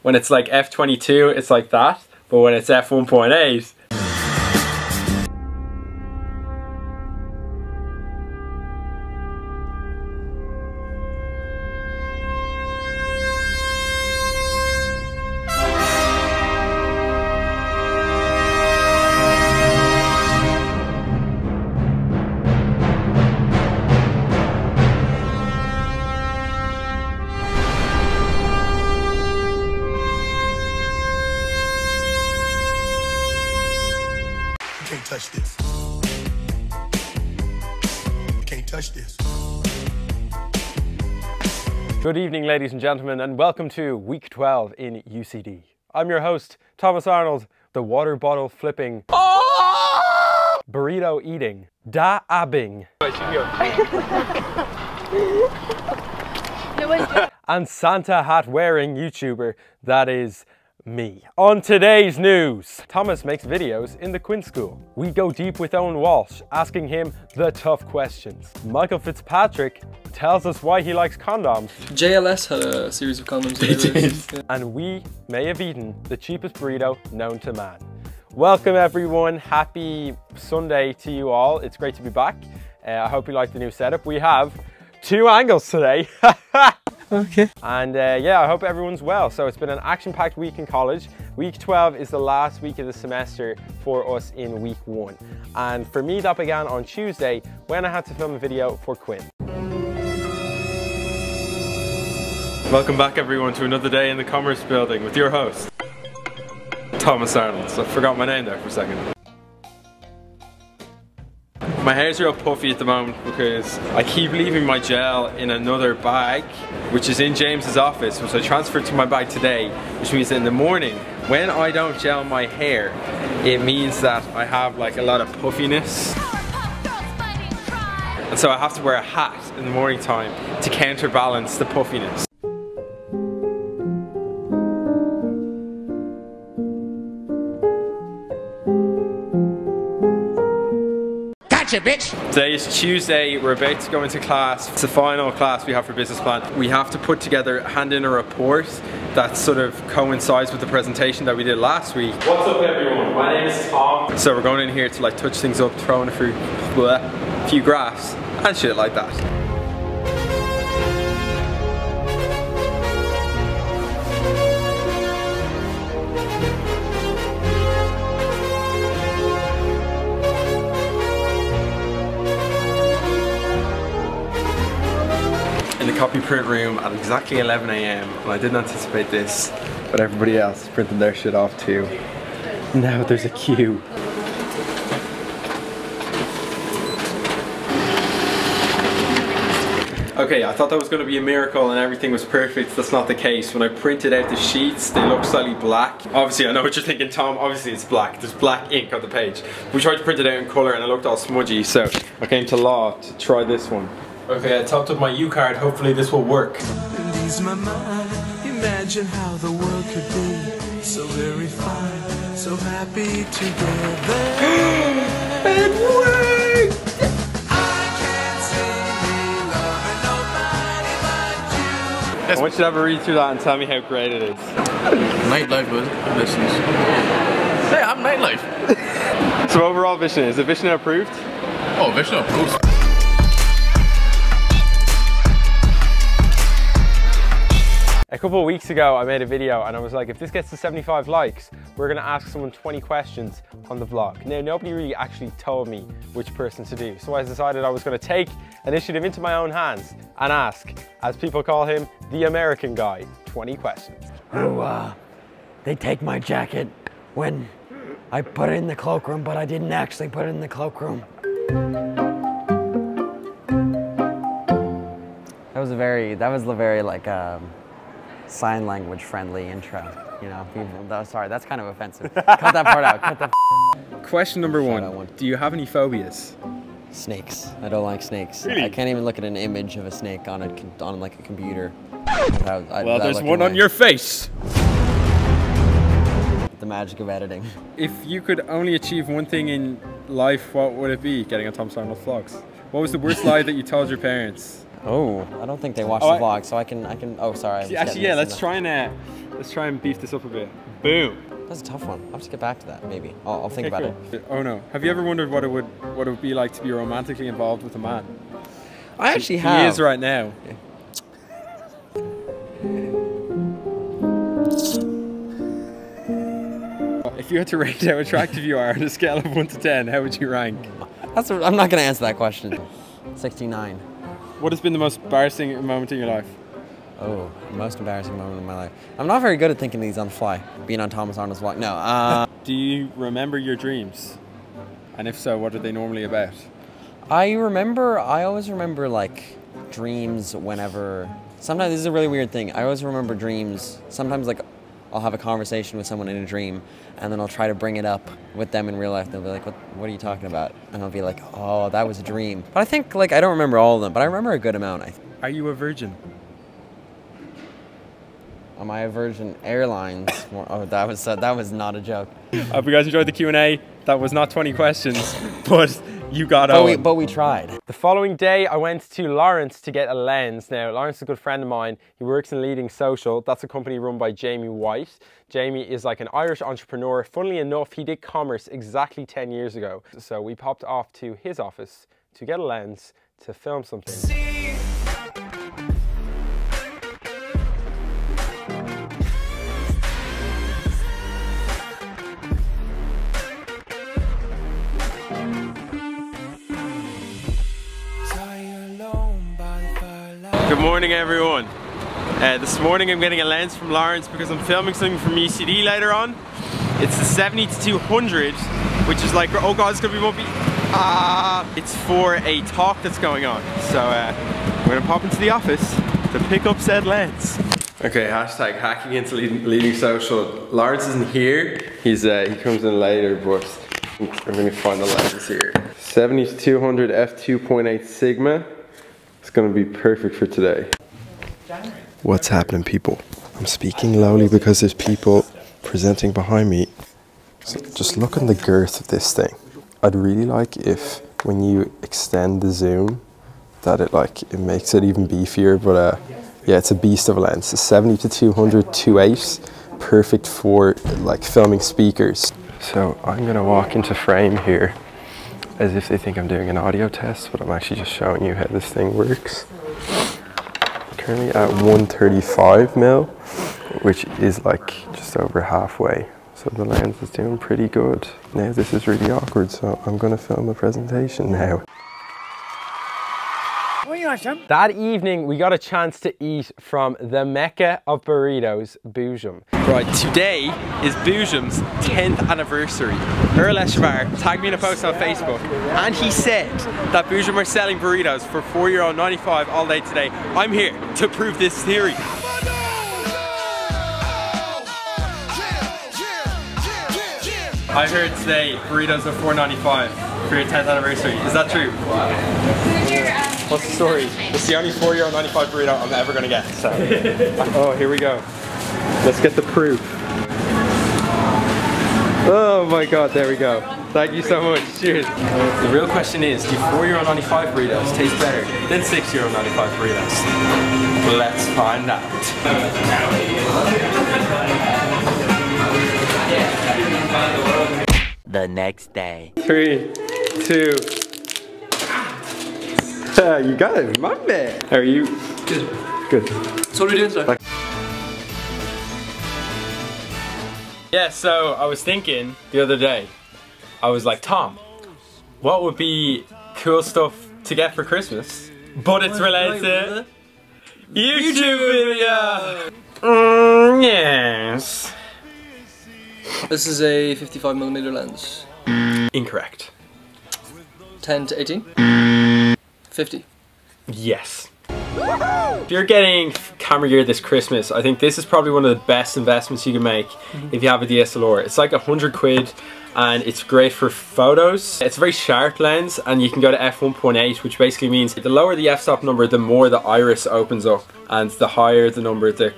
When it's like F22, it's like that. But when it's F1.8, can't touch this. You can't touch this. Good evening, ladies and gentlemen, and welcome to week 12 in UCD. I'm your host, Thomas Arnold, the water bottle flipping, burrito eating, da-abbing, and Santa hat wearing YouTuber that is me. On today's news, Thomas makes videos in the Quinn School. We go deep with Owen Walsh, asking him the tough questions. Michael Fitzpatrick tells us why he likes condoms. JLS had a series of condoms. They did. Yeah. And we may have eaten the cheapest burrito known to man. Welcome everyone, happy Sunday to you all. It's great to be back. I hope you like the new setup. We have two angles today. Okay. And yeah, I hope everyone's well. So it's been an action-packed week in college. Week 12 is the last week of the semester for us in week 1. And for me, that began on Tuesday when I had to film a video for Quinn. Welcome back everyone to another day in the Commerce Building with your host, Thomas Arnold. So I forgot my name there for a second. My hair's real puffy at the moment because I keep leaving my gel in another bag, which is in James's office, which I transferred to my bag today, which means that in the morning, when I don't gel my hair, it means that I have like a lot of puffiness. And so I have to wear a hat in the morning time to counterbalance the puffiness. Bitch. Today is Tuesday, we're about to go into class. It's the final class we have for business plan. We have to put together, hand in a report that sort of coincides with the presentation that we did last week. What's up everyone, my name is Tom. So we're going in here to like touch things up, throw in a few graphs and shit like that. Copy print room at exactly 11 AM and I didn't anticipate this, but everybody else is printing their shit off too. Now there's a queue. Okay, I thought that was going to be a miracle and everything was perfect. That's not the case. When I printed out the sheets, they look slightly black. Obviously, I know what you're thinking, Tom. Obviously, it's black. There's black ink on the page. We tried to print it out in colour and it looked all smudgy, so I came to Law to try this one. Okay, I topped up my U-card. Hopefully this will work. Ease my mind. Imagine how the world could be so very fine, so happy together. It worked! I can't see me loving nobody but you. I want you to have a read through that and tell me how great it is. Nightlife business. Hey, I'm nightlife. So overall, Vishnu, is it Vishnu approved? Oh, Vishnu approved. A couple of weeks ago I made a video and I was like, if this gets to 75 likes, we're gonna ask someone 20 questions on the vlog. Now nobody really actually told me which person to do, so I decided I was gonna take initiative into my own hands and ask, as people call him, the American guy, 20 questions. Oh, they take my jacket when I put it in the cloakroom, but I didn't actually put it in the cloakroom. That was a very like sign language friendly intro, you know. Sorry, that's kind of offensive. Cut that part out. Cut that. Question number one. Do you have any phobias? Snakes. I don't like snakes. Really? I can't even look at an image of a snake on like a computer. Well, there's one on your face. The magic of editing. If you could only achieve one thing in life, what would it be? Getting on Thomas Arnold vlogs. What was the worst lie that you told your parents? Oh, I don't think they watch the vlog, so I can. Oh, sorry. Actually, yeah. Let's try and Let's try and beef this up a bit. Boom. That's a tough one. I'll have to get back to that, maybe. I'll think about it. Oh no. Have you ever wondered what it would be like to be romantically involved with a man? I actually have. He is right now. If you had to rate how attractive you are on a scale of 1 to 10, how would you rank? I'm not going to answer that question. 69. What has been the most embarrassing moment in your life? Oh, most embarrassing moment in my life. I'm not very good at thinking these on the fly. Being on Thomas Arnold's vlog. No. Do you remember your dreams? And if so, what are they normally about? I always remember like dreams whenever, sometimes this is a really weird thing. I always remember dreams. Sometimes like I'll have a conversation with someone in a dream and then I'll try to bring it up with them in real life. They'll be like, what are you talking about? And I'll be like, oh, that was a dream. But I think like, I don't remember all of them, but I remember a good amount. Are you a virgin? Am I a virgin? Airlines. Oh, that was not a joke. I hope you guys enjoyed the Q&A. That was not 20 questions, but you got on. But we tried. The following day, I went to Lawrence to get a lens. Now, Lawrence is a good friend of mine. He works in Leading Social. That's a company run by Jamie White. Jamie is like an Irish entrepreneur. Funnily enough, he did commerce exactly 10 years ago. So we popped off to his office to get a lens to film something. Good morning, everyone. This morning I'm getting a lens from Lawrence because I'm filming something from UCD later on. It's the 70-200, which is like, oh god, it's gonna be bumpy. It's for a talk that's going on. So we're gonna pop into the office to pick up said lens. Okay, hashtag hacking into Leading Social. Lawrence isn't here. He comes in later, but I'm gonna find the lenses here. 70-200 f2.8 Sigma. It's gonna be perfect for today. What's happening, people? I'm speaking loudly because there's people presenting behind me. So just look on the girth of this thing. I'd really like if when you extend the zoom that it makes it even beefier, but yeah, it's a beast of a lens. It's 70-200 2.8, perfect for like filming speakers. So I'm gonna walk into frame here as if they think I'm doing an audio test, but I'm actually just showing you how this thing works. Currently at 135 mil, which is like just over halfway. So the lens is doing pretty good. Now this is really awkward, so I'm gonna film a presentation now. That evening, we got a chance to eat from the mecca of burritos, Boojum. Right, today is Boojum's 10th anniversary. Earl Escobar tagged me in a post on Facebook, and he said that Boojum are selling burritos for €4.95 all day today. I'm here to prove this theory. I heard today burritos are $4.95 for your 10th anniversary. Is that true? What's the story? It's the only €4.95 burrito I'm ever gonna get. So, oh, here we go. Let's get the proof. Oh my god, there we go. Thank you so much. Cheers. The real question is, do €4.95 burritos taste better than €6.95 burritos? Let's find out. The next day. 3, 2. You got it, my man. How are you? Good. Good. So what are we doing today? Yeah, so I was thinking the other day, I was like, Tom, what would be cool stuff to get for Christmas? But it's related to YouTube video. Yes. This is a 55mm lens. Incorrect. 10 to 18? 50. Yes. If you're getting camera gear this Christmas, I think this is probably one of the best investments you can make if you have a DSLR. It's like 100 quid and it's great for photos. It's a very sharp lens and you can go to f1.8, which basically means the lower the f-stop number, the more the iris opens up, and the higher the number, the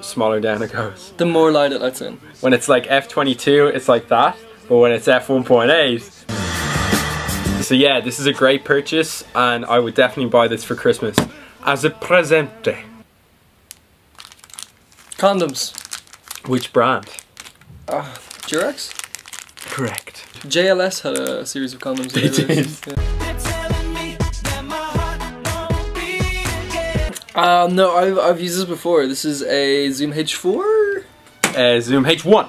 smaller down it goes. The more light it lets in. When it's like f22, it's like that, but when it's f1.8, so yeah, this is a great purchase and I would definitely buy this for Christmas as a presente. Condoms. Which brand? Durex? Correct. JLS had a series of condoms. They did. No, I've used this before. This is a Zoom H4? Zoom H1.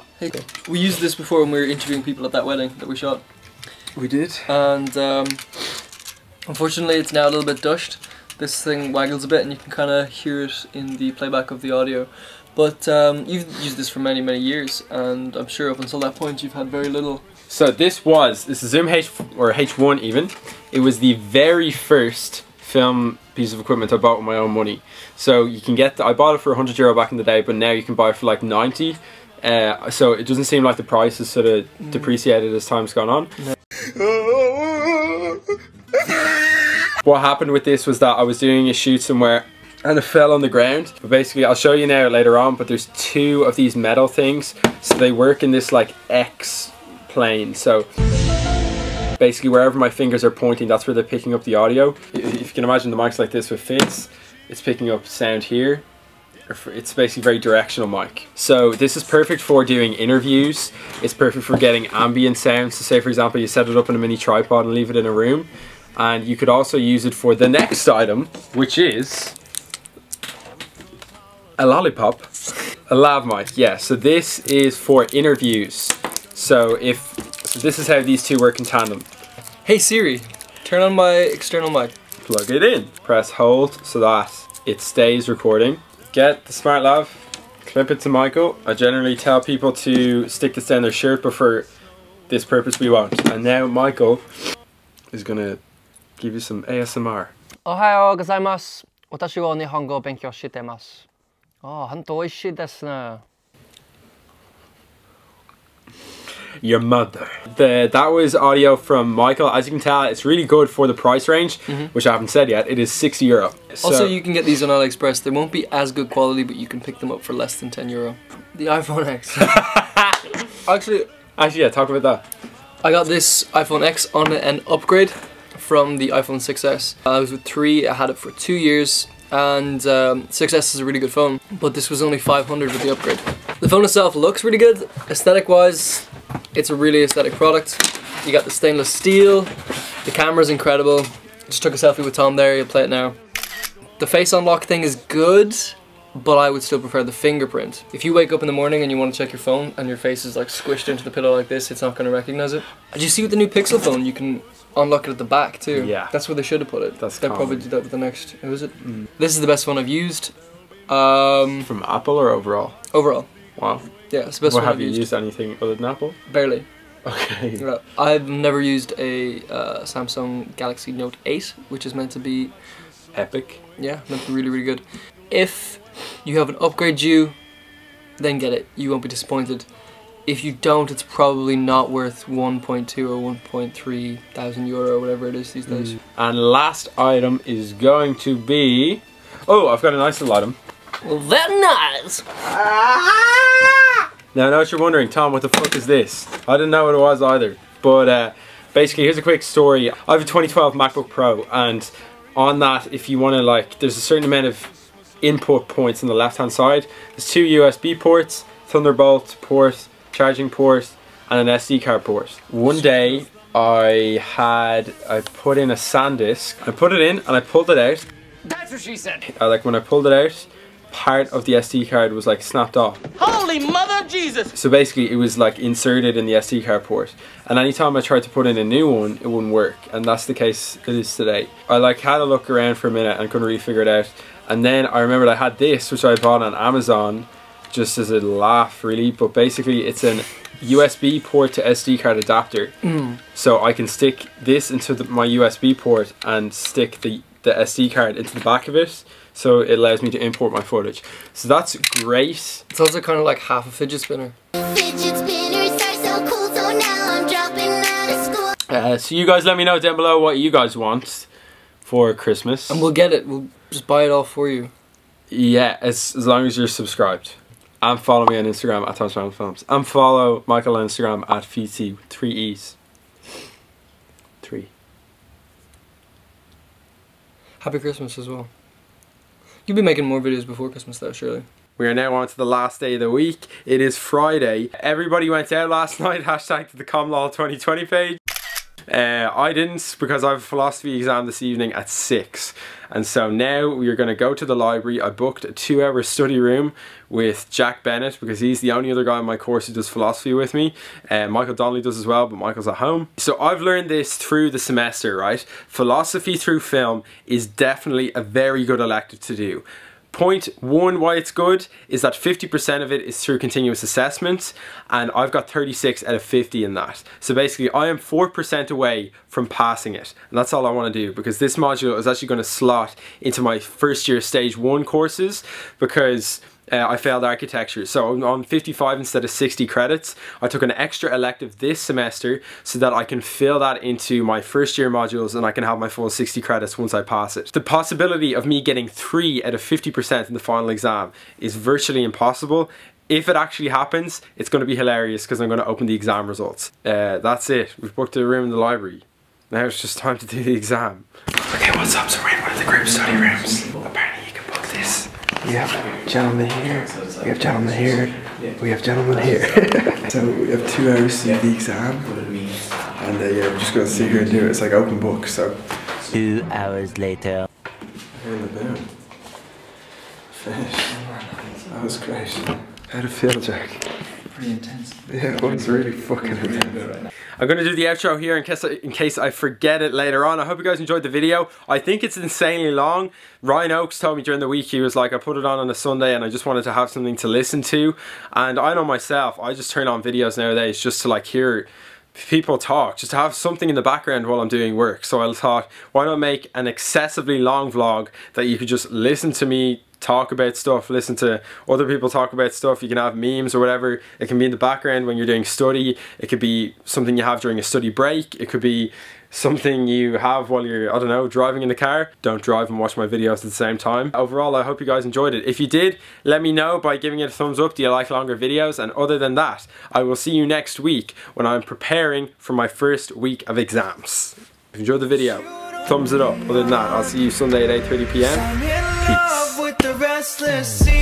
We used this before when we were interviewing people at that wedding that we shot. We did. And unfortunately it's now a little bit dushed. This thing waggles a bit and you can kind of hear it in the playback of the audio. But you've used this for many, many years, and I'm sure up until that point you've had very little. So this is Zoom H1 even. It was the very first film piece of equipment I bought with my own money. So you can get, I bought it for €100 back in the day, but now you can buy it for like 90. So it doesn't seem like the price is sort of depreciated as time's gone on. No. What happened with this was that I was doing a shoot somewhere and it fell on the ground. But basically, I'll show you now later on, but there's two of these metal things. So they work in this like X plane. So basically wherever my fingers are pointing, that's where they're picking up the audio. If you can imagine the mics like this with Fitz, it's picking up sound here. It's basically very directional mic. So this is perfect for doing interviews. It's perfect for getting ambient sounds. So say for example, you set it up in a mini tripod and leave it in a room. And you could also use it for the next item, which is a lollipop. A lav mic, yeah. So this is for interviews. So this is how these two work in tandem. Hey Siri, turn on my external mic. Plug it in. Press hold so that it stays recording. Get the smart lav, clip it to Michael. I generally tell people to stick this down their shirt, but for this purpose we won't. And now Michael is gonna give you some ASMR. おはようございます。私は日本語を勉強してます。本当美味しいですね。Your mother. That was audio from Michael. As you can tell, it's really good for the price range, which I haven't said yet. It is €60. Also, you can get these on AliExpress. They won't be as good quality, but you can pick them up for less than €10. The iPhone X. Actually, yeah, talk about that. I got this iPhone X on an upgrade from the iPhone 6s. I was with 3, I had it for 2 years, and 6s is a really good phone, but this was only $500 with the upgrade. The phone itself looks really good. Aesthetic wise, it's a really aesthetic product. You got the stainless steel, the camera's incredible. Just took a selfie with Tom there, you'll play it now. The face unlock thing is good, but I would still prefer the fingerprint. If you wake up in the morning and you want to check your phone and your face is like squished into the pillow like this, it's not going to recognize it. Did you see with the new Pixel phone, you can unlock it at the back too? Yeah. That's where they should have put it. That's They'll common. probably do that with the next, who is it? This is the best phone I've used. From Apple or overall? Overall. Wow. Yeah, it's the best Well, one have I've you used. used anything other than Apple? Barely. Okay. Yeah. I've never used a Samsung Galaxy Note 8, which is meant to be, Epic. yeah, meant to be really, really good. If you have an upgrade due, then get it. You won't be disappointed. If you don't, it's probably not worth 1.2 or 1.3 thousand euro or whatever it is these days. And last item is going to be... Oh, I've got a nice little item. Well, very nice! Now I know what you're wondering, Tom, what the fuck is this? I didn't know what it was either. But basically, here's a quick story. I have a 2012 MacBook Pro, and on that, if you want to like, there's a certain amount of input points on the left hand side. There's 2 USB ports, Thunderbolt port, charging port, and an SD card port. One day I put in a SanDisk. I put it in and I pulled it out. That's what she said. Like when I pulled it out, part of the SD card was like snapped off. Holy mother Jesus! So basically it was like inserted in the SD card port, and anytime I tried to put in a new one, it wouldn't work, and that's the case it is today. I like had a look around for a minute and couldn't really figure it out, and then I remembered I had this, which I bought on Amazon just as a laugh really, but basically it's an USB port to SD card adapter. So I can stick this into my USB port and stick the SD card into the back of it, so it allows me to import my footage. So that's great. It's also kind of like half a fidget spinner. Fidget spinners are so cool, so now I'm dropping out of school. So you guys let me know down below what you guys want for Christmas. And we'll get it, we'll just buy it all for you. Yeah, as long as you're subscribed. And follow me on Instagram at Thomas Randall Films. And follow Michael on Instagram at FT, 3 E's. 3. Happy Christmas as well. You'll be making more videos before Christmas though, surely. We are now on to the last day of the week. It is Friday. Everybody went out last night, hashtag to the ComLol 2020 page. I didn't, because I have a philosophy exam this evening at 6. And so now we are going to go to the library. I booked a 2-hour study room with Jack Bennett because he's the only other guy in my course who does philosophy with me. Michael Donnelly does as well, but Michael's at home. So I've learned this through the semester, right? Philosophy through film is definitely a very good elective to do. Point one why it's good is that 50% of it is through continuous assessment, and I've got 36 out of 50 in that. So basically I am 4% away from passing it, and that's all I want to do, because this module is actually going to slot into my first year stage 1 courses, because I failed architecture. So on 55 instead of 60 credits, I took an extra elective this semester so that I can fill that into my first year modules and I can have my full 60 credits once I pass it. The possibility of me getting 3 out of 50% in the final exam is virtually impossible. If it actually happens, it's going to be hilarious because I'm going to open the exam results. That's it. We've booked a room in the library. Now it's just time to do the exam. Okay, what's up? So we're in one of the group study rooms. Apparently you can book this. We have gentlemen here, we have gentlemen here, we have gentlemen here. So we have 2 hours to do the exam, and yeah, we're just going to sit here and do it. It's like open book, so. 2 hours later. We're in the boom. Finished. That was great. How'd it feel, Jack? Pretty intense. Yeah, it was really fucking intense. I'm going to do the outro here in case I forget it later on. I hope you guys enjoyed the video. I think it's insanely long. Ryan Oakes told me during the week, he was like, I put it on a Sunday and I just wanted to have something to listen to. And I know myself, I just turn on videos nowadays just to like hear people talk, just to have something in the background while I'm doing work. So I thought, why not make an excessively long vlog that you could just listen to me talk about stuff, listen to other people talk about stuff. You can have memes or whatever. It can be in the background when you're doing study. It could be something you have during a study break. It could be something you have while you're, I don't know, driving in the car. Don't drive and watch my videos at the same time. Overall, I hope you guys enjoyed it. If you did, let me know by giving it a thumbs up. Do you like longer videos? And other than that, I will see you next week when I'm preparing for my first week of exams. If you enjoyed the video, thumbs it up. Other than that, I'll see you Sunday at 8:30 p.m. Peace. With the restless sea.